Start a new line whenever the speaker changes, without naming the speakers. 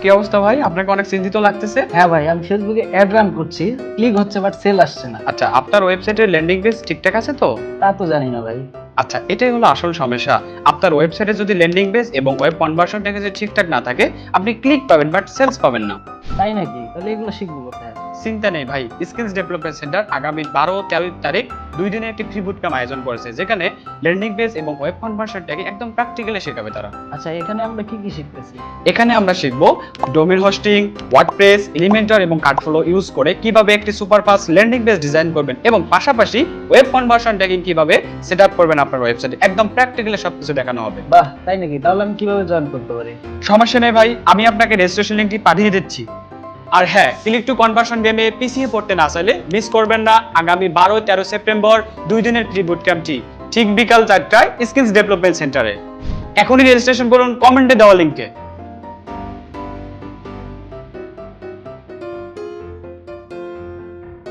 কি অবস্থা ভাই? আপনাকে অনেক চিন্তিত লাগতেছে।
হ্যাঁ ভাই, আমি ফেসবুকে অ্যাড রান করছি, ক্লিক হচ্ছে বাট সেল আসছে না।
আচ্ছা, আপনার ওয়েবসাইটের ল্যান্ডিং পেজ ঠিকঠাক আছে তো?
তা তো জানি না ভাই।
আচ্ছা, এটাই হলো আসল সমস্যা। আপনার ওয়েবসাইটে যদি ল্যান্ডিং পেজ এবং ওয়েব কনভার্সনটা যদি ঠিকঠাক না থাকে, আপনি ক্লিক পাবেন বাট সেলস পাবেন না।
তাই নাকি? তাহলে এগুলো শিখবো কোথায়?
চিন্তা নেই ভাই, স্কিলস ডেভেলপমেন্ট সেন্টার আগামী 12-13 তারিখ 2 দিনের একটি ফ্রি বুটক্যাম্প আয়োজন করেছে, যেখানে ল্যান্ডিং পেজ এবং ওয়েব কনভার্সনটাকে একদম প্র্যাকটিক্যালি শেখাবে তারা।
আচ্ছা, এখানে আমরা কি কি শিখতেছি?
এখানে আমরা শিখব ডোমেইন হোস্টিং, ওয়ার্ডপ্রেস, এলিমেন্টর এবং কার্ডফ্লো ইউজ করে কিভাবে একটি সুপারফাস্ট ল্যান্ডিং পেজ ডিজাইন করবেন, এবং পাশাপাশি ওয়েব কনভার্সন ট্যাগিং কিভাবে সেটআপ করবেন আপনার ওয়েবসাইটে। একদম প্র্যাকটিক্যালি সবকিছু দেখানো হবে।
বাহ, তাই নাকি? তাহলে আমি কিভাবে জয়েন করতে পারি?
সমস্যা নেই ভাই, আমি আপনাকে রেজিস্ট্রেশন লিংকটি পাঠিয়ে দিচ্ছি। আর হ্যাঁ, ক্লিক টু কনভার্সন গেমে পিছিয়ে পড়তে না চাইলে মিস করবেন না আগামী 12-13 সেপ্টেম্বর 2 দিনের ফ্রি বুটক্যাম্পটি, ঠিক বিকাল 4টায় স্কিলস ডেভেলপমেন্ট সেন্টারে। এখনই রেজিস্ট্রেশন করুন কমেন্টে দেওয়া লিংকে।